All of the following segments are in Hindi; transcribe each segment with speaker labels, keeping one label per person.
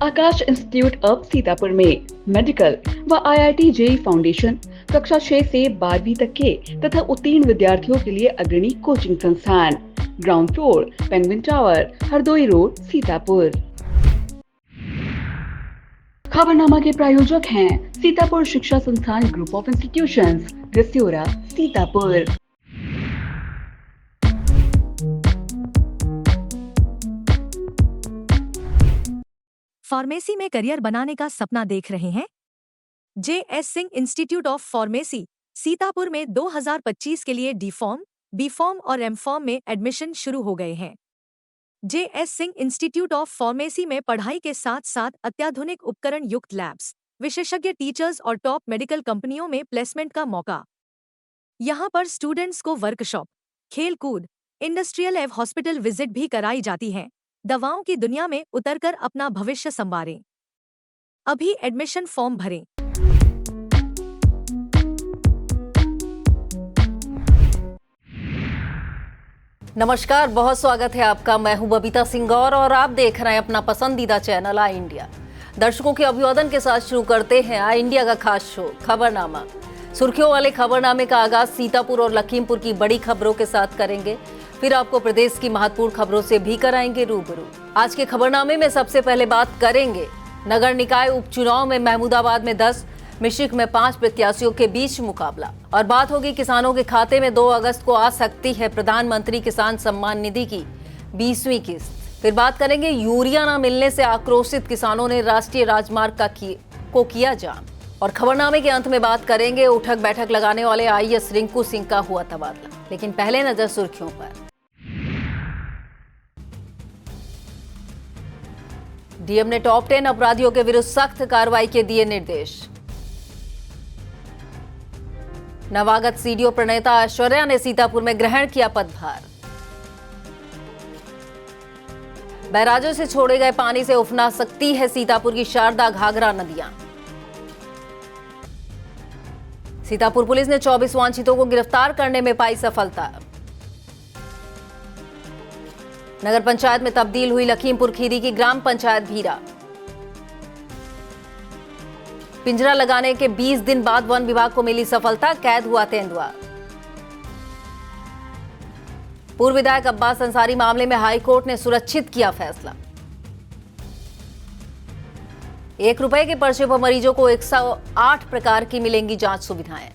Speaker 1: आकाश इंस्टीट्यूट ऑफ सीतापुर में मेडिकल व IIT जेई फाउंडेशन कक्षा 6 से 12वीं तक के तथा उत्तीर्ण विद्यार्थियों के लिए अग्रणी कोचिंग संस्थान। Ground floor, penguin tower, Hardoi road, Sitapur. खबरनामा के प्रायोजक हैं Sitapur Shiksha Sansthan group of institutions, Rasiyora, Sitapur.
Speaker 2: Pharmacy में करियर बनाने का सपना देख रहे हैं? JS Singh institute of pharmacy Sitapur में 2025 के लिए डी फॉर्म, बी फॉर्म और एम फॉर्म में एडमिशन शुरू हो गए हैं। JS Singh institute of pharmacy में पढ़ाई के साथ साथ अत्याधुनिक उपकरण युक्त लैब्स, विशेषज्ञ टीचर्स और टॉप मेडिकल कंपनियों में प्लेसमेंट का मौका। यहाँ पर स्टूडेंट्स को वर्कशॉप, खेल कूद, इंडस्ट्रियल एवं हॉस्पिटल विजिट भी कराई जाती है। दवाओं की दुनिया में उतरकर अपना भविष्य संवारें। अभी एडमिशन फॉर्म भरें।
Speaker 3: नमस्कार, बहुत स्वागत है आपका। मैं हूं बबीता सिंगौर और आप देख रहे हैं अपना पसंदीदा चैनल आई इंडिया। दर्शकों के अभिवादन के साथ शुरू करते हैं आई इंडिया का खास शो खबरनामा। सुर्खियों वाले खबरनामे का आगाज सीतापुर और लखीमपुर की बड़ी खबरों के साथ करेंगे, फिर आपको प्रदेश की महत्वपूर्ण खबरों से भी कराएंगे रूबरू। आज के खबरनामे में सबसे पहले बात करेंगे नगर निकाय उपचुनाव में महमूदाबाद में 10, मिश्रिक में 5 प्रत्याशियों के बीच मुकाबला। और बात होगी किसानों के खाते में 2 अगस्त को आ सकती है प्रधानमंत्री किसान सम्मान निधि की 20वीं किस्त। फिर बात करेंगे यूरिया न मिलने से आक्रोशित किसानों ने राष्ट्रीय राजमार्ग को किया जाम। और खबरनामे के अंत में बात करेंगे उठक बैठक लगाने वाले IAS रिंकू सिंह का हुआ तबादला। लेकिन पहले नजर सुर्खियों पर। डीएम ने टॉप 10 अपराधियों के विरुद्ध सख्त कार्रवाई के दिए निर्देश। नवागत सीडीओ प्रणेता ऐश्वर्या ने सीतापुर में ग्रहण किया पदभार। बैराजों से छोड़े गए पानी से उफना सकती है सीतापुर की शारदा घाघरा नदियां। सीतापुर पुलिस ने 24 वांछितों को गिरफ्तार करने में पाई सफलता। नगर पंचायत में तब्दील हुई लखीमपुर खीरी की ग्राम पंचायत भीरा। पिंजरा लगाने के 20 दिन बाद वन विभाग को मिली सफलता, कैद हुआ तेंदुआ। पूर्व विधायक अब्बास अंसारी मामले में हाईकोर्ट ने सुरक्षित किया फैसला। 1 रुपए के पर्चे पर मरीजों को 108 प्रकार की मिलेंगी जांच सुविधाएं।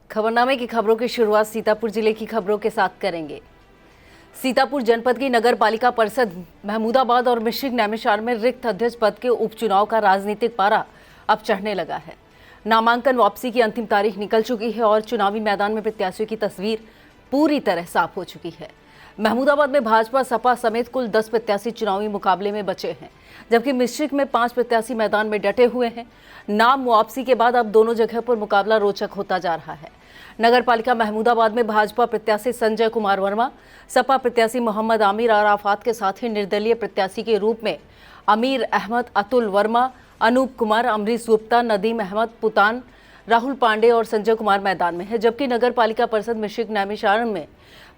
Speaker 3: खबरनामे की खबरों की शुरुआत सीतापुर जिले की खबरों के साथ करेंगे। सीतापुर जनपद की नगर पालिका परिषद महमूदाबाद और मिश्रिक नैमिषारण्य में रिक्त अध्यक्ष पद के उपचुनाव का राजनीतिक पारा अब चढ़ने लगा है। नामांकन वापसी की अंतिम तारीख निकल चुकी है और चुनावी मैदान में प्रत्याशियों की तस्वीर पूरी तरह साफ हो चुकी है। महमूदाबाद में भाजपा सपा समेत कुल 10 प्रत्याशी चुनावी मुकाबले में बचे हैं, जबकि मिश्रिक में 5 प्रत्याशी मैदान में डटे हुए हैं। नाम वापसी के बाद अब दोनों जगह पर मुकाबला रोचक होता जा रहा है। नगर पालिका महमूदाबाद में भाजपा प्रत्याशी संजय कुमार वर्मा, सपा प्रत्याशी मोहम्मद आमिर अराफात के साथ ही निर्दलीय प्रत्याशी के रूप में अमीर अहमद, अतुल वर्मा, अनूप कुमार, अमरीश गुप्ता, नदीम अहमद, पुतान, राहुल पांडे और संजय कुमार मैदान में है। जबकि नगर पालिका परिषद मिश्रिक नैमिषारण्य में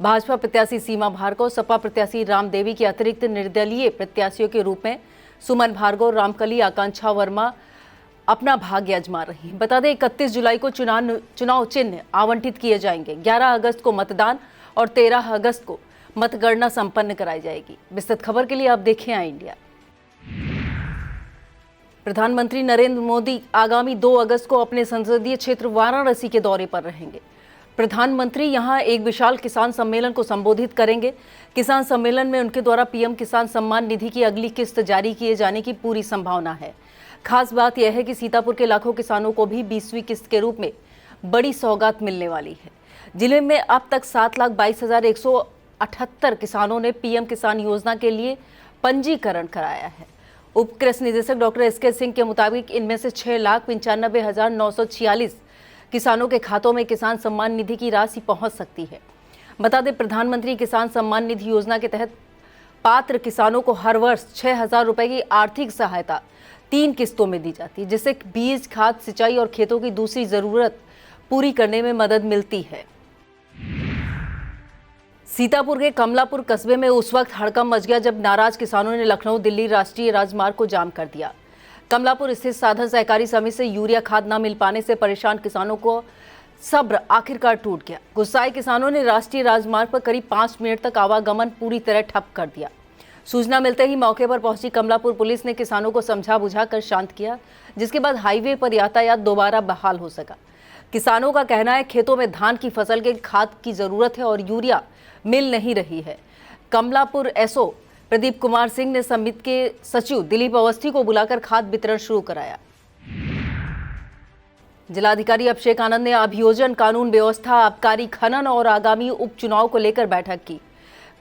Speaker 3: भाजपा प्रत्याशी सीमा भार्गव, सपा प्रत्याशी रामदेवी के अतिरिक्त निर्दलीय प्रत्याशियों के रूप में सुमन भार्गव, रामकली, आकांक्षा वर्मा अपना भाग्य आजमा रही है। बता दें 31 जुलाई को चुनाव चिन्ह आवंटित किए जाएंगे। 11 अगस्त को मतदान और 13 अगस्त को मतगणना संपन्न कराई जाएगी। विस्तृत खबर के लिए आप देखें आई इंडिया। प्रधानमंत्री नरेंद्र मोदी आगामी 2 अगस्त को अपने संसदीय क्षेत्र वाराणसी के दौरे पर रहेंगे। प्रधानमंत्री यहां एक विशाल किसान सम्मेलन को संबोधित करेंगे। किसान सम्मेलन में उनके द्वारा पीएम किसान सम्मान निधि की अगली किस्त जारी किए जाने की पूरी संभावना है। खास बात यह है कि सीतापुर के लाखों किसानों को भी 20वीं किस्त के रूप में बड़ी सौगात मिलने वाली है। जिले में अब तक 7,22,178 किसानों ने पीएम किसान योजना के लिए पंजीकरण कराया है। उप कृषि निदेशक डॉक्टर एसके सिंह के मुताबिक इनमें से 6,95,946 किसानों के खातों में किसान सम्मान निधि की राशि पहुंच सकती है। बता दें, प्रधानमंत्री किसान सम्मान निधि योजना के तहत पात्र किसानों को हर वर्ष 6,000 रुपए की आर्थिक सहायता 3 किस्तों में दी जाती है, जिससे बीज, खाद, सिंचाई और खेतों की दूसरी जरूरत पूरी करने में मदद मिलती है। सीतापुर के कमलापुर कस्बे में उस वक्त हड़कंप मच गया जब नाराज किसानों ने लखनऊ दिल्ली राष्ट्रीय राजमार्ग को जाम कर दिया। कमलापुर स्थित साधन सहकारी समिति से यूरिया खाद न मिल पाने से परेशान किसानों को सब्र आखिरकार टूट गया। गुस्साए किसानों ने राष्ट्रीय राजमार्ग पर करीब 5 मिनट तक आवागमन पूरी तरह ठप कर दिया। सूचना मिलते ही मौके पर पहुंची कमलापुर पुलिस ने किसानों को समझा बुझा कर शांत किया, जिसके बाद हाईवे पर यातायात दोबारा बहाल हो सका। किसानों का कहना है खेतों में धान की फसल के खाद की जरूरत है और यूरिया मिल नहीं रही है। कमलापुर एसओ प्रदीप कुमार सिंह ने समिति के सचिव दिलीप अवस्थी को बुलाकर खाद वितरण शुरू कराया। जिलाधिकारी अभिषेक आनंद ने अभियोजन, कानून व्यवस्था, आबकारी, खनन और आगामी उपचुनाव को लेकर बैठक की।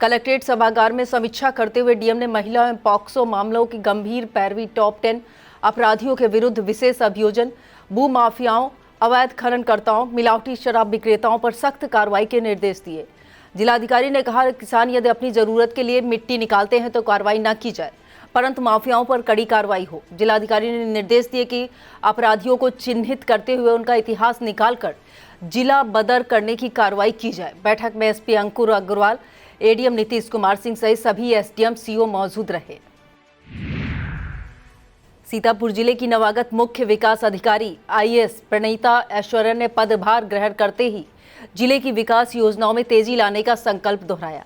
Speaker 3: कलेक्ट्रेट सभागार में समीक्षा करते हुए डीएम ने महिला एवं पॉक्सो मामलों की गंभीर पैरवी, टॉप 10 अपराधियों के विरुद्ध विशेष अभियोजन, भू माफियाओं, अवैध खननकर्ताओं, मिलावटी शराब विक्रेताओं पर सख्त कार्रवाई के निर्देश दिए। जिलाधिकारी ने कहा, किसान यदि अपनी जरूरत के लिए मिट्टी निकालते हैं तो कार्रवाई न की जाए, परंतु माफियाओं पर कड़ी कार्रवाई हो। जिलाधिकारी ने निर्देश दिए कि अपराधियों को चिन्हित करते हुए उनका इतिहास निकालकर जिला बदर करने की कार्रवाई की जाए। बैठक में एसपी अंकुर अग्रवाल, एडीएम नीतीश कुमार सिंह सहित सभी एसडीएम, सीओ मौजूद रहे। सीतापुर जिले की नवागत मुख्य विकास अधिकारी आईएएस प्रणीता ऐश्वर्या ने पदभार ग्रहण करते ही जिले की विकास योजनाओं में तेजी लाने का संकल्प दोहराया।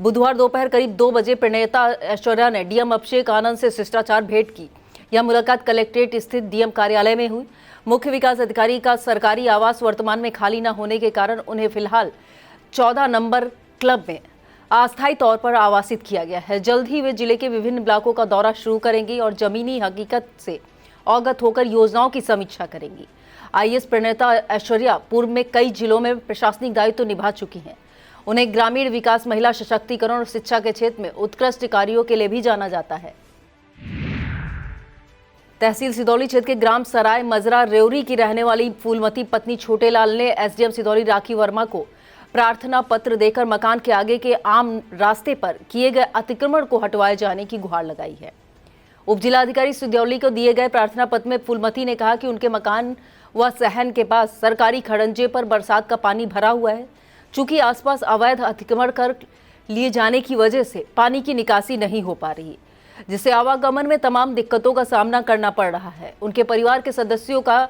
Speaker 3: बुधवार दोपहर करीब 2 बजे प्रणीता ऐश्वर्या ने डीएम अभिषेक आनंद से शिष्टाचार भेंट की। यह मुलाकात कलेक्ट्रेट स्थित डीएम कार्यालय में हुई। मुख्य विकास अधिकारी का सरकारी आवास वर्तमान में खाली न होने के कारण उन्हें फिलहाल 14 नंबर क्लब में अस्थायी तौर पर आवासित किया गया है। जल्द ही वे जिले के विभिन्न ब्लॉकों का दौरा शुरू करेंगी और जमीनी हकीकत से अवगत होकर योजनाओं की समीक्षा करेंगी। आईएएस प्रणीता ऐश्वर्या पूर्व में कई जिलों में प्रशासनिक दायित्व निभा चुकी हैं। उन्हें ग्रामीण विकास, महिला सशक्तिकरण और शिक्षा के क्षेत्र में उत्कृष्ट कार्यों के लिए भी जाना जाता है। तहसील सिदौली क्षेत्र के ग्राम सराय मजरा रेवरी की रहने वाली फूलमती पत्नी छोटेलाल ने एसडीएम सिदौली राखी वर्मा को प्रार्थना पत्र देकर मकान के आगे के आम रास्ते पर किए गए अतिक्रमण को हटवाए जाने की गुहार लगाई है। उप जिलाधिकारी सिदौली को दिए गए प्रार्थना पत्र में फूलमती ने कहा कि उनके मकान व सहन के पास सरकारी खड़ंजे पर बरसात का पानी भरा हुआ है। चूंकि आसपास अवैध अतिक्रमण कर लिए जाने की वजह से पानी की निकासी नहीं हो पा रही, जिससे आवागमन में तमाम दिक्कतों का सामना करना पड़ रहा है। उनके परिवार के सदस्यों का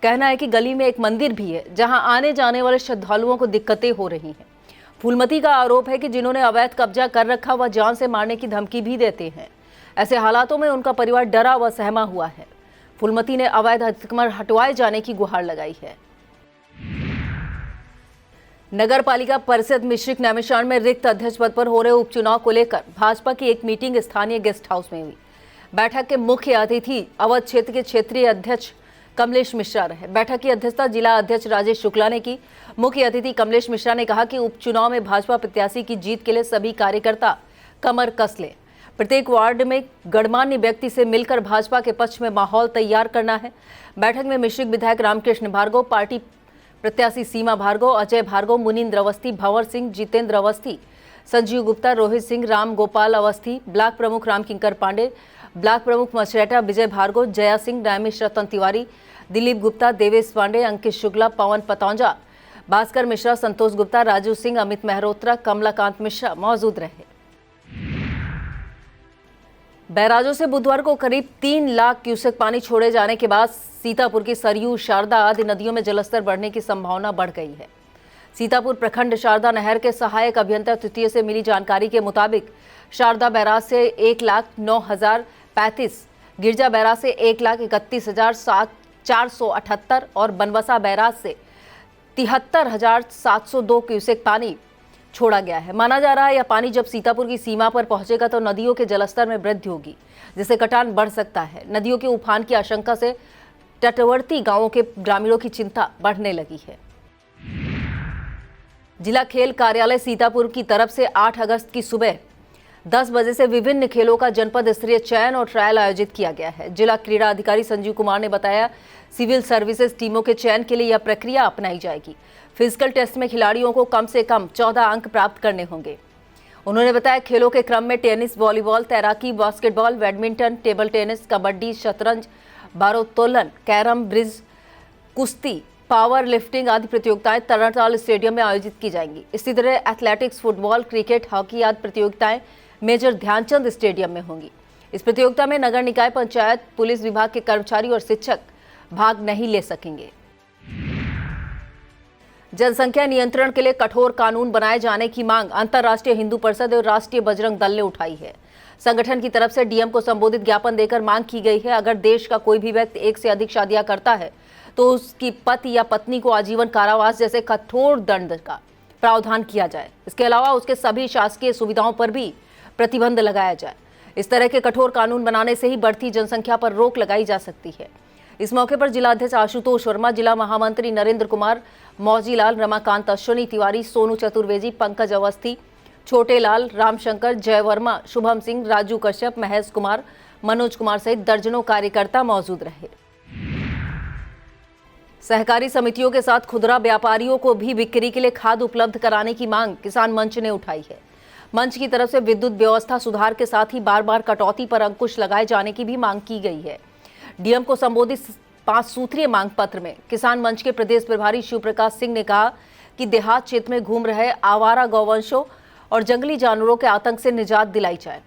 Speaker 3: कहना है कि गली में एक मंदिर भी है जहां आने जाने वाले श्रद्धालुओं को दिक्कतें हो रही हैं। फूलमती का आरोप है कि जिन्होंने अवैध कब्जा कर रखा वह जान से मारने की धमकी भी देते हैं। ऐसे हालातों में उनका परिवार डरा व सहमा हुआ है। फूलमती ने अवैध अतिक्रमण हटवाए जाने की गुहार लगाई है। नगर पालिका परिषद मिश्रिक नैमिषारण्य में रिक्त अध्यक्ष पद पर हो रहे उपचुनाव को लेकर भाजपा की एक मीटिंग स्थानीय गेस्ट हाउस में हुई। बैठक के मुख्य अतिथि अवध क्षेत्र के क्षेत्रीय अध्यक्ष कमलेश मिश्रा रहे। बैठक की अध्यक्षता जिला अध्यक्ष राजेश शुक्ला ने की। मुख्य अतिथि कमलेश मिश्रा ने कहा कि उपचुनाव में भाजपा प्रत्याशी की जीत के लिए सभी कार्यकर्ता कमर कस लें। प्रत्येक वार्ड में गणमान्य व्यक्ति से मिलकर भाजपा के पक्ष में माहौल तैयार करना है। बैठक में मिश्रिक विधायक रामकृष्ण भार्गव, पार्टी प्रत्याशी सीमा भार्गव, अजय भार्गव, मुनींद्र अवस्थी, भंवर सिंह, जितेंद्र अवस्थी, संजीव गुप्ता, रोहित सिंह, राम गोपाल अवस्थी, ब्लॉक प्रमुख राम किंकर पांडे, ब्लॉक प्रमुख मछरेटा विजय भार्गव, जया सिंह, नैमिष रतन तिवारी, दिलीप गुप्ता, देवेश पांडे, अंकित शुक्ला, पवन पतौंजा, भास्कर मिश्रा, संतोष गुप्ता, राजू सिंह, अमित मेहरोत्रा, कमलाकांत मिश्रा मौजूद रहे। बैराजों से बुधवार को करीब 3 लाख क्यूसेक पानी छोड़े जाने के बाद सीतापुर की सरयू, शारदा आदि नदियों में जलस्तर बढ़ने की संभावना बढ़ गई है। सीतापुर प्रखंड शारदा नहर के सहायक अभियंता तृतीय से मिली जानकारी के मुताबिक शारदा बैराज से 1,09,035 गिरजा बैराज से 1,31,478 और बनवसा बैराज से 73,702 क्यूसेक पानी छोड़ा गया है। माना जा रहा है यह पानी जब सीतापुर की सीमा पर पहुंचेगा तो नदियों के जलस्तर में वृद्धि होगी, जिससे कटान बढ़ सकता है। नदियों के उफान की आशंका से तटवर्ती गांवों के ग्रामीणों की चिंता बढ़ने लगी है। जिला खेल कार्यालय सीतापुर की तरफ से 8 अगस्त की सुबह 10 बजे से विभिन्न खेलों का जनपद स्तरीय चयन और ट्रायल आयोजित किया गया है। जिला क्रीड़ा अधिकारी संजीव कुमार ने बताया, सिविल सर्विसेज टीमों के चयन के लिए यह प्रक्रिया अपनाई जाएगी। फिजिकल टेस्ट में खिलाड़ियों को कम से कम 14 अंक प्राप्त करने होंगे। उन्होंने बताया, खेलों के क्रम में टेनिस, वॉलीबॉल, तैराकी, basketball, badminton, table tennis, kabaddi, शतरंज, भारोत्तोलन, कैरम, ब्रिज, कुश्ती, पावर लिफ्टिंग आदि प्रतियोगिताएं तरणताल स्टेडियम में आयोजित की जाएंगी। इसी तरह एथलेटिक्स, फुटबॉल, क्रिकेट, हॉकी आदि प्रतियोगिताएं मेजर ध्यानचंद स्टेडियम में होंगी। इस प्रतियोगिता में नगर निकाय, पंचायत, पुलिस विभाग के कर्मचारी और शिक्षक भाग नहीं ले सकेंगे। जनसंख्या नियंत्रण के लिए कठोर कानून बनाए जाने की मांग अंतर्राष्ट्रीय हिंदू परिषद और राष्ट्रीय बजरंग दल ने उठाई है। संगठन की तरफ से डीएम को संबोधित ज्ञापन देकर मांग की गई है, अगर देश का कोई भी व्यक्ति एक से अधिक शादियां करता है तो उसकी पति या पत्नी को आजीवन कारावास जैसे कठोर दंड का प्रावधान किया जाए। इसके अलावा उसके सभी शासकीय सुविधाओं पर भी प्रतिबंध लगाया जाए। इस तरह के कठोर कानून बनाने से ही बढ़ती जनसंख्या पर रोक लगाई जा सकती है। इस मौके पर जिलाध्यक्ष आशुतोष वर्मा, जिला महामंत्री नरेंद्र कुमार, मौजीलाल, रमाकांत, अश्विनी तिवारी, सोनू चतुर्वेदी, पंकज अवस्थी, छोटे लाल, रामशंकर, जय वर्मा, शुभम सिंह, राजू कश्यप, महेश कुमार, मनोज कुमार सहित दर्जनों कार्यकर्ता मौजूद रहे। सहकारी समितियों के साथ खुदरा व्यापारियों को भी बिक्री के लिए खाद उपलब्ध कराने की मांग किसान मंच ने उठाई है। मंच की तरफ से विद्युत व्यवस्था सुधार के साथ ही बार बार कटौती पर अंकुश लगाए जाने की भी मांग की गई है। डीएम को संबोधित 5 सूत्रीय मांग पत्र में किसान मंच के प्रदेश प्रभारी शिव प्रकाश सिंह ने कहा कि देहात क्षेत्र में घूम रहे आवारा गौवंशों और जंगली जानवरों के आतंक से निजात दिलाई जाए।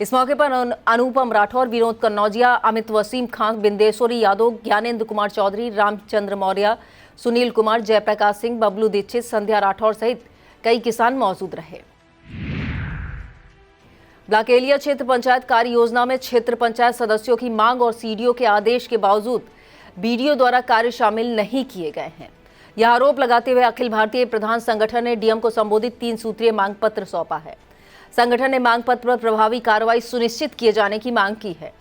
Speaker 3: इस मौके पर अनुपम राठौर, विनोद कन्नौजिया, अमित वसीम खान, बिंदेश्वरी यादव, ज्ञानेंद्र कुमार चौधरी, रामचंद्र मौर्य, सुनील कुमार, जयप्रकाश सिंह, बबलू दीक्षित, संध्या राठौर सहित कई किसान मौजूद रहे। ब्लॉक एलिया क्षेत्र पंचायत कार्य योजना में क्षेत्र पंचायत सदस्यों की मांग और सीडीओ के आदेश के बावजूद बीडीओ द्वारा कार्य शामिल नहीं किए गए हैं। यह आरोप लगाते हुए अखिल भारतीय प्रधान संगठन ने डीएम को संबोधित 3 सूत्रीय मांग पत्र सौंपा है। संगठन ने मांग पत्र पर प्रभावी कार्रवाई सुनिश्चित किए जाने की मांग की है,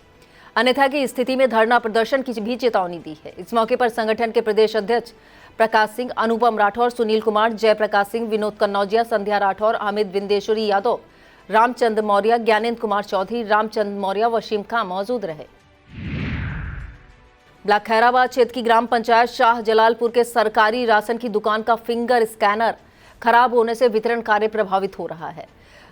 Speaker 3: अन्यथा की स्थिति में धरना प्रदर्शन की भी चेतावनी दी है। इस मौके पर संगठन के प्रदेश अध्यक्ष प्रकाश सिंह, अनुपम राठौर, सुनील कुमार, जयप्रकाश सिंह, विनोद कन्नौजिया, संध्या राठौर, अमित, बिंदेश्वरी यादव, रामचंद्र मौर्य, ज्ञानेंद्र कुमार चौधरी, रामचंद्र मौर्य, वसीम खान मौजूद रहे। ब्लॉक खैराबाद क्षेत्र की ग्राम पंचायत शाह जलालपुर के सरकारी राशन की दुकान का फिंगर स्कैनर खराब होने से वितरण कार्य प्रभावित हो रहा है।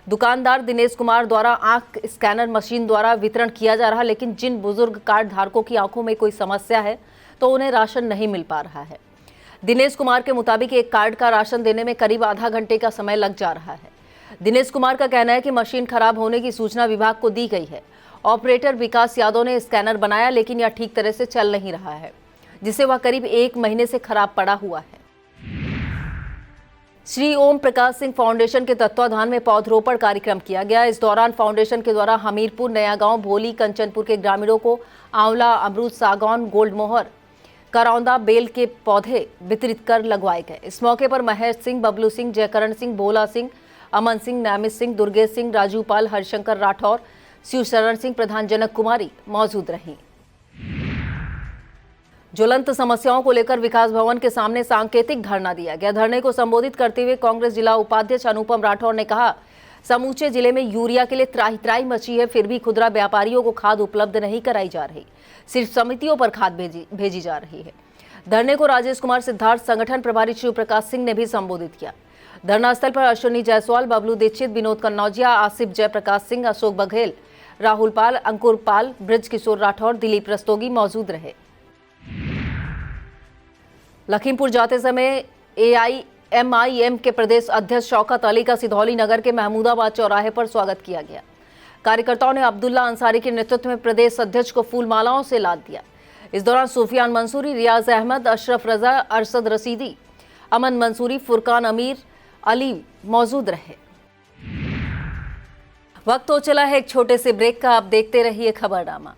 Speaker 3: दुकानदार दिनेश कुमार द्वारा आंख स्कैनर मशीन द्वारा वितरण किया जा रहा है, लेकिन जिन बुजुर्ग कार्ड धारकों की आंखों में कोई समस्या है तो उन्हें राशन नहीं मिल पा रहा है। दिनेश कुमार के मुताबिक एक कार्ड का राशन देने में करीब आधा घंटे का समय लग जा रहा है। दिनेश कुमार का कहना है कि मशीन खराब होने की सूचना विभाग को दी गई है। ऑपरेटर विकास यादव ने स्कैनर बनाया, लेकिन यह ठीक तरह से चल नहीं रहा है, जिससे वह करीब 1 महीने से खराब पड़ा हुआ है। श्री ओम प्रकाश सिंह फाउंडेशन के तत्वाधान में पौधरोपण कार्यक्रम किया गया। इस दौरान फाउंडेशन के द्वारा हमीरपुर, नया गांव, भोली, कंचनपुर के ग्रामीणों को आंवला, अमरूद, सागौन, गोल्ड मोहर, करौंदा, बेल के पौधे वितरित कर लगवाए गए। इस मौके पर महेश सिंह, बबलू सिंह, जयकरण सिंह, भोला सिंह, अमन सिंह, नामित सिंह, दुर्गेश सिंह, राजू पाल, हरिशंकर राठौर, शिवशरण सिंह, प्रधान जनक कुमारी मौजूद रहीं। ज्वलंत समस्याओं को लेकर विकास भवन के सामने सांकेतिक धरना दिया गया। धरने को संबोधित करते हुए कांग्रेस जिला उपाध्यक्ष अनुपम राठौर ने कहा, समूचे जिले में यूरिया के लिए त्राही त्राही मची है, फिर भी खुदरा व्यापारियों को खाद उपलब्ध नहीं कराई जा रही, सिर्फ समितियों पर खाद भेजी जा रही है। धरने को राजेश कुमार सिद्धार्थ, संगठन प्रभारी शिव प्रकाश सिंह ने भी संबोधित किया। धरना स्थल पर अश्विनी जायसवाल, बबलू दीक्षित, विनोद कन्नौजिया, आसिफ, जयप्रकाश सिंह, अशोक बघेल, राहुल पाल, अंकुर पाल, ब्रज किशोर राठौर, दिलीप रस्तोगी मौजूद रहे। लखीमपुर जाते समय AIMIM के प्रदेश अध्यक्ष शौकत अली का सिधौली नगर के महमूदाबाद चौराहे पर स्वागत किया गया। कार्यकर्ताओं ने अब्दुल्ला अंसारी के नेतृत्व में प्रदेश अध्यक्ष को फूल मालाओं से लाद दिया। इस दौरान सुफियान मंसूरी, रियाज अहमद, अशरफ रजा, अरशद रसीदी, अमन मंसूरी, फुरकान अमीर अली मौजूद रहे। वक्त हो चला है एक छोटे से ब्रेक का, आप देखते रहिए खबरनामा।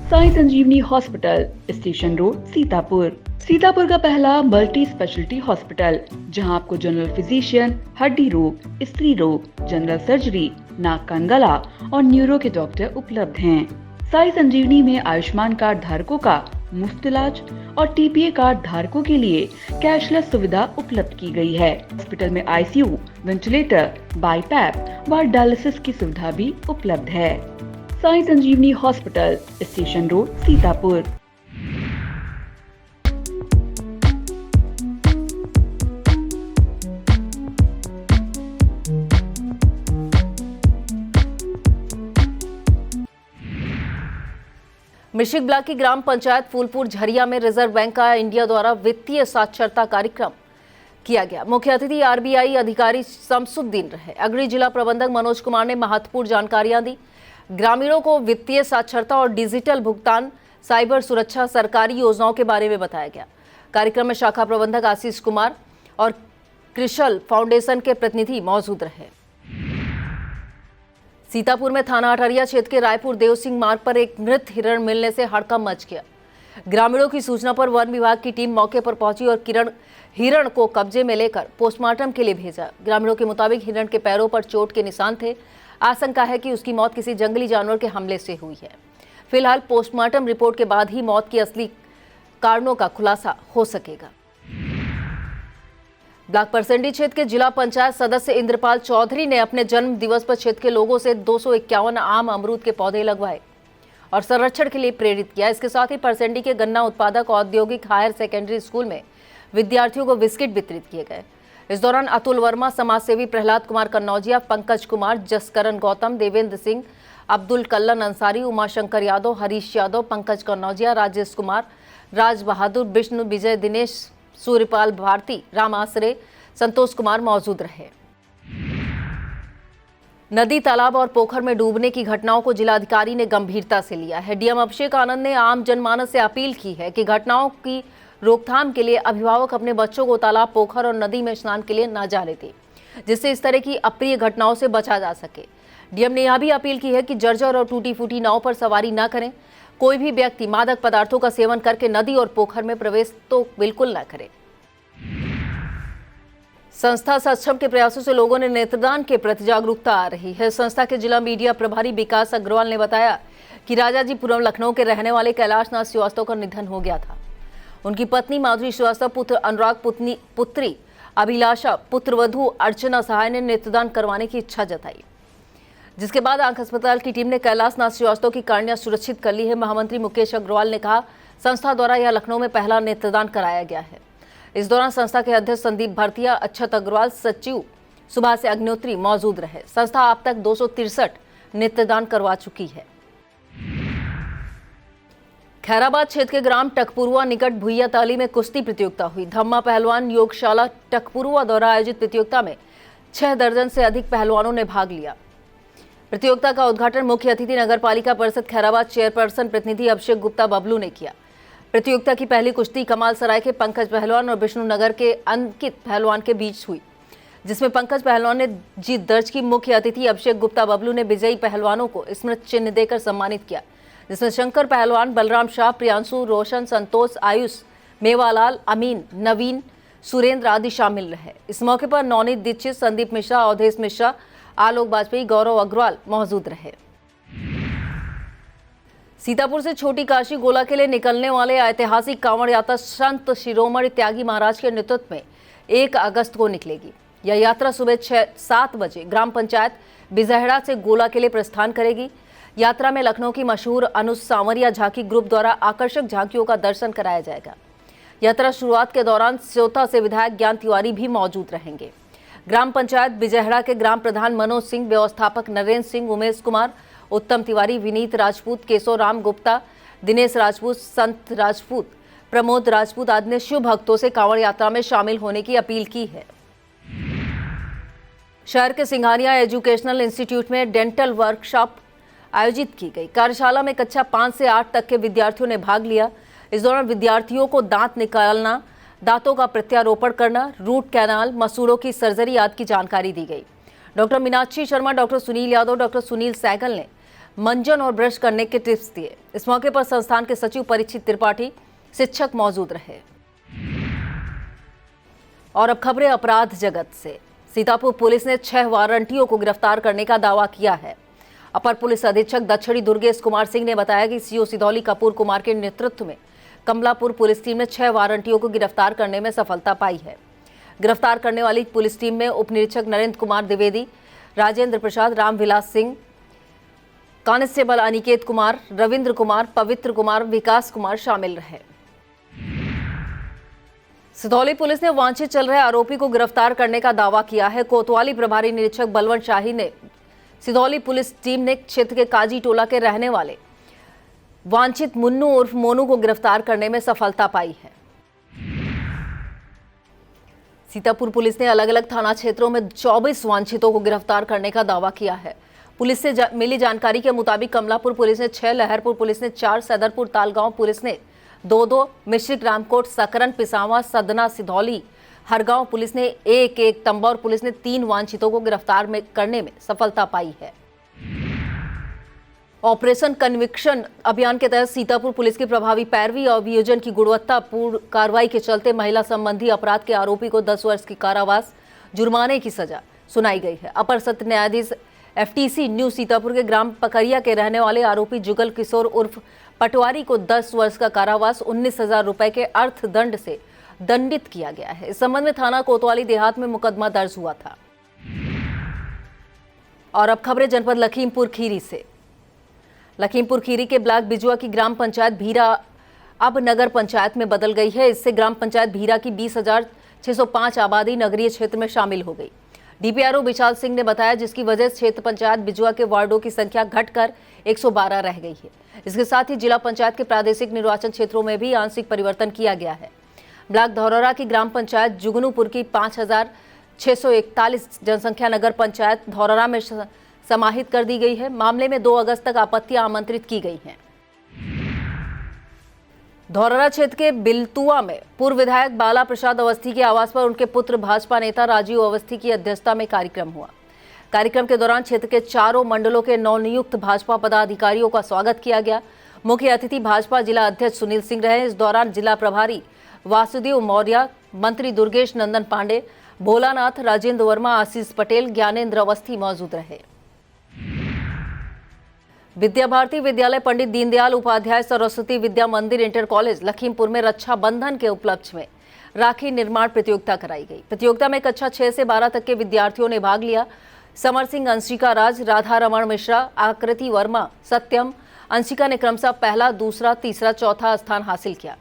Speaker 1: Sai Sanjivani hospital, station road, Sitapur. Sitapur का पहला मल्टी स्पेशलिटी हॉस्पिटल, जहां आपको जनरल फिजिशियन, हड्डी रोग, स्त्री रोग, जनरल सर्जरी, नाक कान गला और न्यूरो के डॉक्टर उपलब्ध हैं। साई संजीवनी में आयुष्मान कार्ड धारकों का मुफ्त इलाज और टीपीए कार्ड धारकों के लिए कैशलेस सुविधा उपलब्ध की गई है। हॉस्पिटल में आईसीयू, वेंटिलेटर, बाईपैप व डायलिसिस की सुविधा भी उपलब्ध है। Sai Sanjivani hospital, station road, Sitapur.
Speaker 3: Mishrikh block की ग्राम पंचायत फूलपुर झरिया में रिजर्व बैंक का इंडिया द्वारा वित्तीय साक्षरता कार्यक्रम किया गया। मुख्य अतिथि आरबीआई अधिकारी शमसुद्दीन रहे। अग्रणी जिला प्रबंधक मनोज कुमार ने महत्वपूर्ण जानकारियां दी। ग्रामीणों को वित्तीय साक्षरता और डिजिटल भुगतान, साइबर सुरक्षा, सरकारी योजनाओं के बारे में बताया गया। कार्यक्रम में शाखा प्रबंधक आशीष कुमार और क्रिशल फाउंडेशन के प्रतिनिधि मौजूद रहे। सीतापुर में थाना अठरिया क्षेत्र के रायपुर देव सिंह मार्ग पर एक मृत हिरण मिलने से हड़कंप मच गया। ग्रामीणों की सूचना पर वन विभाग की टीम मौके पर पहुंची और हिरण को कब्जे में लेकर पोस्टमार्टम के लिए भेजा। ग्रामीणों के मुताबिक हिरण के पैरों पर चोट के निशान थे। आशंका है कि उसकी मौत किसी जंगली जानवर के हमले से हुई है। फिलहाल पोस्टमार्टम रिपोर्ट के बाद ही मौत की असली कारणों का खुलासा हो सकेगा। ब्लॉक परसंडी क्षेत्र के जिला पंचायत सदस्य इंद्रपाल चौधरी ने अपने जन्म दिवस पर क्षेत्र के लोगों से 251 आम अमरूद के पौधे लगवाए और संरक्षण के लिए प्रेरित किया। इसके साथ ही परसंडी के गन्ना उत्पादक औद्योगिक हायर सेकेंडरी स्कूल में विद्यार्थियों को बिस्किट वितरित किए गए। इस दौरान अतुल वर्मा, समाजसेवी प्रहलाद कुमार कन्नौजिया, पंकज कुमार, जसकरण गौतम, देवेंद्र सिंह, अब्दुल कल्लन अंसारी, उमाशंकर यादव, हरीश यादव, पंकज कन्नौजिया, राजेश कुमार, राज बहादुर, विष्णु, विजय, दिनेश, सूर्यपाल भारती, राम आसरे, संतोष कुमार मौजूद रहे। नदी, तालाब और पोखर में डूबने की घटनाओं को जिलाधिकारी ने गंभीरता से लिया है। डीएम अभिषेक आनंद ने आम जनमानस से अपील की है कि घटनाओं की रोकथाम के लिए अभिभावक अपने बच्चों को तालाब, पोखर और नदी में स्नान के लिए न जाने दें, जिससे इस तरह की अप्रिय घटनाओं से बचा जा सके। डीएम ने यह भी अपील की है कि जर्जर और टूटी फूटी नाव पर सवारी न करें। कोई भी व्यक्ति मादक पदार्थों का सेवन करके नदी और पोखर में प्रवेश तो बिल्कुल न करे। संस्था सक्षम के प्रयासों से लोगों ने नेत्रदान के प्रति जागरूकता आ रही है। संस्था के जिला मीडिया प्रभारी विकास अग्रवाल ने बताया कि राजाजीपुरम लखनऊ के रहने वाले कैलाशनाथ श्रीवास्तव का निधन हो गया था। उनकी पत्नी माधुरी श्रीवास्तव, पुत्र अनुराग, पुत्री अभिलाषा, पुत्रवधू अर्चना सहाय ने नेत्रदान करवाने की इच्छा जताई, जिसके बाद आंख अस्पताल की टीम ने कैलाशनाथ श्रीवास्तव की कॉर्निया सुरक्षित कर ली है। महामंत्री मुकेश अग्रवाल ने कहा, संस्था द्वारा यह लखनऊ में पहला नेत्रदान कराया गया है। इस दौरान संस्था के अध्यक्ष संदीप भरतिया, अक्षत अग्रवाल, सचिव सुभाष अग्निहोत्री मौजूद रहे। संस्था अब तक 263 नेत्रदान करवा चुकी है। खैराबाद क्षेत्र के ग्राम टकपुरुआ निकट भुइया ताली में कुश्ती प्रतियोगिता हुई। धम्मा पहलवान योगशाला टकपुरुआ द्वारा आयोजित प्रतियोगिता में 6 दर्जन से अधिक पहलवानों ने भाग लिया। प्रतियोगिता का उद्घाटन मुख्य अतिथि नगर पालिका परिषद खैराबाद चेयरपर्सन प्रतिनिधि अभिषेक गुप्ता बबलू ने किया। प्रतियोगिता की पहली कुश्ती कमाल सराय के पंकज पहलवान और विष्णुनगर के अंकित पहलवान के बीच हुई, जिसमें पंकज पहलवान ने जीत दर्ज की। मुख्य अतिथि अभिषेक गुप्ता बबलू ने विजयी पहलवानों को स्मृति चिन्ह देकर सम्मानित किया, जिसमें शंकर पहलवान, बलराम शाह, प्रियांशु, रोशन, संतोष, आयुष, मेवालाल, अमीन, नवीन, सुरेंद्र आदि शामिल रहे। इस मौके पर नवनीत दीक्षित, संदीप मिश्रा, अवधेश मिश्रा, आलोक वाजपेयी, गौरव अग्रवाल मौजूद रहे। सीतापुर से छोटी काशी गोला के लिए निकलने वाले ऐतिहासिक कांवड़ यात्रा संत शिरोमणि त्यागी महाराज के नेतृत्व में 1 अगस्त को निकलेगी। यह यात्रा सुबह 7 बजे ग्राम पंचायत बिजहड़ा से गोला के लिए प्रस्थान करेगी। यात्रा में लखनऊ की मशहूर अनुज सांवरिया झांकी ग्रुप द्वारा आकर्षक झांकियों का दर्शन कराया जाएगा। यात्रा शुरुआत के दौरान स्योता से विधायक ज्ञान तिवारी भी मौजूद रहेंगे। ग्राम पंचायत बिजहड़ा के ग्राम प्रधान मनोज सिंह, व्यवस्थापक नरेंद्र सिंह, उमेश कुमार, उत्तम तिवारी, विनीत राजपूत, केशव राम गुप्ता, दिनेश राजपूत, संत राजपूत, प्रमोद राजपूत आदि ने शिव भक्तों से कांवड़ यात्रा में शामिल होने की अपील की है। शहर के सिंघानिया एजुकेशनल इंस्टीट्यूट में डेंटल वर्कशॉप आयोजित की गई। कार्यशाला में कक्षा 5 से 8 तक के विद्यार्थियों ने भाग लिया। इस दौरान विद्यार्थियों को दांत निकालना, दांतों का प्रत्यारोपण करना, रूट कैनाल, मसूड़ों की सर्जरी आदि की जानकारी दी गई। Doctor Meenakshi Sharma, doctor Sunil Yadav, doctor Sunil Saigal ने मंजन और ब्रश करने के टिप्स दिए। इस मौके पर संस्थान के सचिव परीक्षित त्रिपाठी, शिक्षक मौजूद रहे। और अब खबरें अपराध जगत से। सीतापुर पुलिस ने 6 वारंटियों को गिरफ्तार करने का दावा किया है। अपर पुलिस अधीक्षक दक्षिणी दुर्गेश कुमार सिंह ने बताया कि सीओ सिधौली कपूर कुमार के नेतृत्व में कमलापुर पुलिस टीम ने 6 वारंटियों को गिरफ्तार करने में सफलता पाई है। गिरफ्तार करने वाली पुलिस टीम में उप निरीक्षक नरेंद्र कुमार द्विवेदी, राजेंद्र प्रसाद, रामविलास सिंह, कांस्टेबल अनिकेत कुमार, रविंद्र कुमार, पवित्र कुमार, विकास कुमार शामिल रहे। सिधौली पुलिस ने वांछित चल रहे आरोपी को गिरफ्तार करने का दावा किया है। कोतवाली प्रभारी निरीक्षक बलवंत शाही ने सिधौली पुलिस टीम ने क्षेत्र के काजी टोला के रहने वाले वांछित मुन्नू उर्फ मोनू को गिरफ्तार करने में सफलता पाई है। सीतापुर पुलिस ने अलग अलग थाना क्षेत्रों में 24 वांछितों को गिरफ्तार करने का दावा किया है। पुलिस से मिली जानकारी के मुताबिक कमलापुर पुलिस ने 6, लहरपुर पुलिस ने 4, सदरपुर तालगांव पुलिस ने 2, मिश्रिक रामकोट, सकरन, पिसावा, सदना, सिधौली, हरगांव पुलिस ने 1, तंबौर पुलिस ने 3 वांछितों को गिरफ्तार करने में सफलता पाई है। ऑपरेशन कन्विक्शन अभियान के तहत सीतापुर पुलिस की प्रभावी पैरवी और अभियोजन की गुणवत्तापूर्ण कार्रवाई के चलते महिला संबंधी अपराध के आरोपी को 10 वर्ष की कारावास, जुर्माने की सजा सुनाई गई है। अपर सत्र न्यायाधीश FTC न्यू सीतापुर के ग्राम पकरिया के रहने वाले आरोपी जुगल किशोर उर्फ पटवारी को 10 वर्ष का कारावास, 19,000 रुपए के अर्थदंड से दंडित किया गया है। इस संबंध में थाना कोतवाली देहात में मुकदमा दर्ज हुआ था। और अब खबरें जनपद लखीमपुर खीरी से। लखीमपुर खीरी के ब्लॉक बिजुआ की ग्राम पंचायत भीरा अब नगर पंचायत में बदल गई है। इससे ग्राम पंचायत भीरा की 20,605 आबादी नगरीय क्षेत्र में शामिल हो गई। DPRO विशाल सिंह ने बताया, जिसकी वजह से क्षेत्र पंचायत बिजुआ के वार्डों की संख्या घटकर 112 रह गई है। इसके साथ ही जिला पंचायत के प्रादेशिक निर्वाचन क्षेत्रों में भी आंशिक परिवर्तन किया गया है। ब्लॉक धौरहरा की ग्राम पंचायत जुगनूपुर की 5,641 जनसंख्या नगर पंचायत धौरहरा में समाहित कर दी गई है। मामले में 2 अगस्त तक आपत्तियां आमंत्रित की गई हैं। धौरहरा क्षेत्र के बिलतुआ में पूर्व विधायक बाला प्रसाद अवस्थी के आवास पर उनके पुत्र भाजपा नेता राजीव अवस्थी की अध्यक्षता में कार्यक्रम हुआ। कार्यक्रम के दौरान क्षेत्र के चारों मंडलों के नवनियुक्त भाजपा पदाधिकारियों का स्वागत किया गया। मुख्य अतिथि भाजपा जिला अध्यक्ष सुनील सिंह रहे। इस दौरान जिला प्रभारी वासुदेव मौर्य, मंत्री दुर्गेश नंदन पांडे, भोलानाथ, राजेंद्र वर्मा, आशीष पटेल, ज्ञानेंद्र अवस्थी मौजूद रहे। विद्या भारती विद्यालय पंडित दीनदयाल उपाध्याय सरस्वती विद्या मंदिर इंटर कॉलेज लखीमपुर में रक्षाबंधन के उपलक्ष्य में राखी निर्माण प्रतियोगिता कराई गई। प्रतियोगिता में कक्षा 6 से 12 तक के विद्यार्थियों ने भाग लिया। समर सिंह, अंशिका राज, राधा रमण मिश्रा, आकृति वर्मा, सत्यम, अंशिका ने क्रमशः पहला, दूसरा, तीसरा, चौथा स्थान हासिल किया।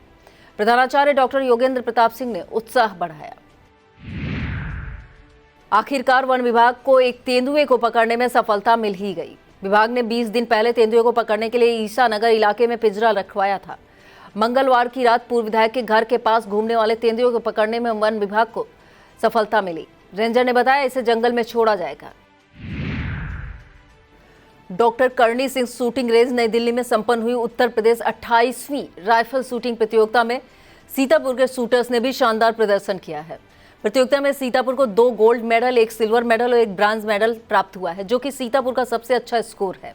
Speaker 3: प्रधानाचार्य डॉक्टर योगेंद्र प्रताप सिंह ने उत्साह बढ़ाया। आखिरकार वन विभाग को एक तेंदुए को पकड़ने में सफलता मिल ही गई। विभाग ने 20 दिन पहले तेंदुए को पकड़ने के लिए ईसा नगर इलाके में पिंजरा रखवाया था। मंगलवार की रात पूर्व विधायक के घर के पास घूमने वाले तेंदुए को पकड़ने में वन विभाग को सफलता मिली। रेंजर ने बताया, इसे जंगल में छोड़ा जाएगा। Doctor Karni Singh shooting range नई दिल्ली में संपन्न हुई उत्तर प्रदेश 28वीं राइफल शूटिंग प्रतियोगिता में सीतापुर के शूटर्स ने भी शानदार प्रदर्शन किया है। प्रतियोगिता में सीतापुर को 2 गोल्ड मेडल, 1 सिल्वर मेडल और 1 ब्रांज मेडल प्राप्त हुआ है, जो कि सीतापुर का सबसे अच्छा स्कोर है।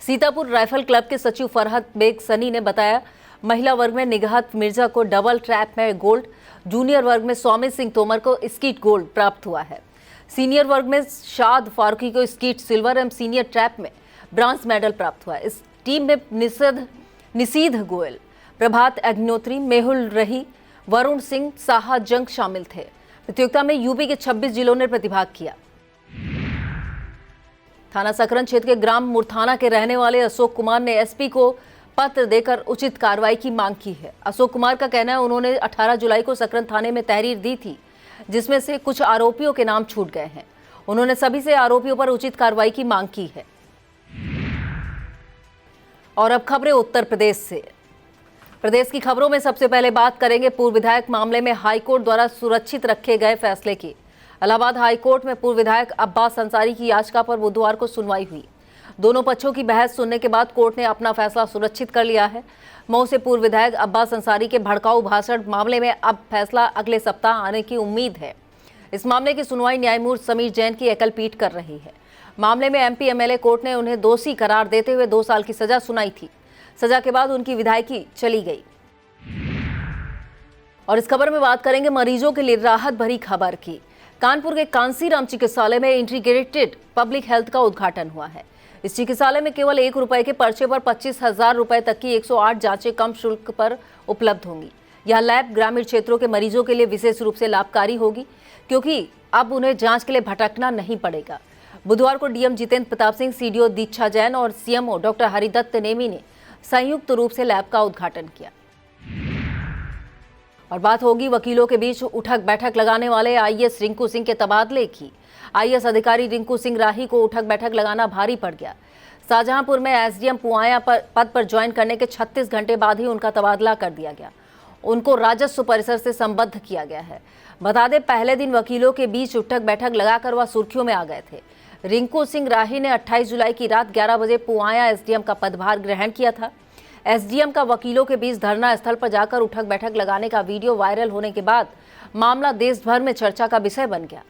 Speaker 3: सीतापुर राइफल क्लब के सचिव फरहत बेग सनी ने बताया, महिला वर्ग में निगहत मिर्जा को डबल ट्रैप में गोल्ड, जूनियर वर्ग में स्वामी सिंह तोमर को स्कीट गोल्ड प्राप्त हुआ है। सीनियर वर्ग में शाद फारूकी को स्कीट सिल्वर एवं सीनियर ट्रैप में ब्रांज मेडल प्राप्त हुआ। इस टीम में निषीध गोयल, प्रभात अग्निहोत्री, मेहुल रही, वरुण सिंह, साहा जंग शामिल थे। प्रतियोगिता में यूपी के 26 जिलों ने प्रतिभाग किया। थाना सकरन क्षेत्र के ग्राम मुरथाना के रहने वाले अशोक कुमार ने एसपी को पत्र देकर उचित कार्रवाई की मांग की है। अशोक कुमार का कहना है, उन्होंने 18 जुलाई को सकरन थाने में तहरीर दी थी, जिसमें से कुछ आरोपियों के नाम छूट गए हैं। उन्होंने सभी से आरोपियों पर उचित कार्रवाई की मांग की है। और अब खबरें उत्तर प्रदेश से। प्रदेश की खबरों में सबसे पहले बात करेंगे पूर्व विधायक मामले में हाईकोर्ट द्वारा सुरक्षित रखे गए फैसले की। इलाहाबाद हाईकोर्ट में पूर्व विधायक अब्बास अंसारी की याचिका पर बुधवार को सुनवाई हुई। दोनों पक्षों की बहस सुनने के बाद कोर्ट ने अपना फैसला सुरक्षित कर लिया है। मऊ से पूर्व विधायक अब्बास अंसारी के भड़काऊ भाषण मामले में अब फैसला अगले सप्ताह आने की उम्मीद है। इस मामले की सुनवाई न्यायमूर्ति समीर जैन की एकल पीठ कर रही है। मामले में एमपी एमएलए कोर्ट ने उन्हें दोषी करार देते हुए 2 साल की सजा सुनाई थी। सजा के बाद उनकी विधायकी चली गई। और इस खबर में बात करेंगे मरीजों के लिए राहत भरी खबर की। कानपुर के कांसीराम चिकित्सालय में इंटीग्रेटेड पब्लिक हेल्थ का उद्घाटन हुआ है। इस चिकित्सालय में केवल 1 रुपए के पर्चे पर 25,000 रुपए तक की 108 जांचें कम शुल्क पर उपलब्ध होंगी। यह लैब ग्रामीण क्षेत्रों के मरीजों के लिए विशेष रूप से लाभकारी होगी, क्योंकि अब उन्हें जांच के लिए भटकना नहीं पड़ेगा। बुधवार को डीएम जितेंद्र प्रताप सिंह, सीडीओ दीक्षा जैन और सीएमओ डॉक्टर हरिदत्त नेमी ने संयुक्त रूप से लैब का उद्घाटन किया। और बात होगी वकीलों के बीच उठक बैठक लगाने वाले आईएएस रिंकू सिंह के तबादले की। आईएएस अधिकारी रिंकू सिंह राही को उठक बैठक लगाना भारी पड़ गया। शाहजहांपुर में एसडीएम पुआया पद पर ज्वाइन करने के 36 घंटे बाद ही उनका तबादला कर दिया गया। उनको राजस्व परिसर से संबद्ध किया गया है। बता दें, पहले दिन वकीलों के बीच उठक बैठक लगाकर वह सुर्खियों में आ गए थे। रिंकू सिंह राही ने 28 जुलाई की रात 11 बजे पुआया एसडीएम का पदभार ग्रहण किया था। एसडीएम का वकीलों के बीच धरना स्थल पर जाकर उठक बैठक लगाने का वीडियो वायरल होने के बाद मामला देश भर में चर्चा का विषय बन गया।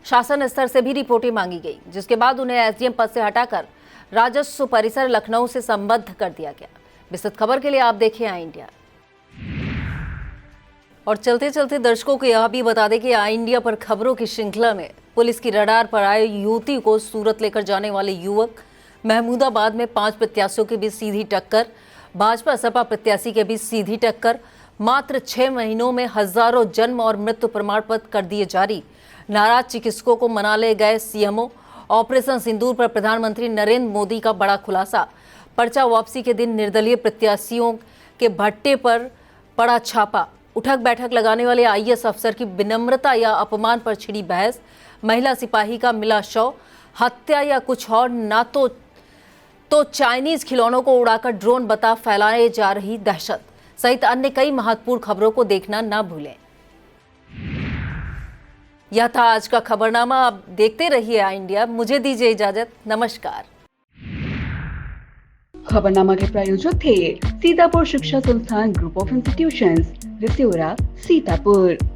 Speaker 3: शासन स्तर से भी रिपोर्टें मांगी गई, जिसके बाद उन्हें एसडीएम पद से हटाकर राजस्व परिसर लखनऊ से संबद्ध कर दिया गया। विस्तृत खबर के लिए आप देखिए आई इंडिया। और चलते चलते दर्शकों को यह भी बता दें कि आई इंडिया पर खबरों की श्रृंखला में पुलिस की रडार पर आए युवती को सूरत लेकर जाने वाले युवक, महमूदाबाद में 5 प्रत्याशियों के बीच सीधी टक्कर, भाजपा सपा प्रत्याशी के बीच सीधी टक्कर, मात्र 6 महीनों में हजारों जन्म और मृत्यु प्रमाण पत्र कर दिए जारी, नाराज चिकित्सकों को मना ले गए सीएमओ, ऑपरेशन सिंदूर पर प्रधानमंत्री नरेंद्र मोदी का बड़ा खुलासा, पर्चा वापसी के दिन निर्दलीय प्रत्याशियों के भट्टे पर पड़ा छापा, उठक बैठक लगाने वाले आईएएस अफसर की विनम्रता या अपमान पर छिड़ी बहस, महिला सिपाही का मिला शव, हत्या या कुछ और, ना तो चाइनीज खिलौनों को उड़ाकर ड्रोन बता फैलाए जा रही दहशत सहित अन्य कई महत्वपूर्ण खबरों को देखना ना भूलें। यह था आज का खबरनामा। आप देखते रहिए आई इंडिया। मुझे दीजिए इजाजत। नमस्कार।
Speaker 1: खबरनामा के प्रायोजक थे Sitapur Shiksha Sansthan group of institutions, रिसियोरा, Sitapur.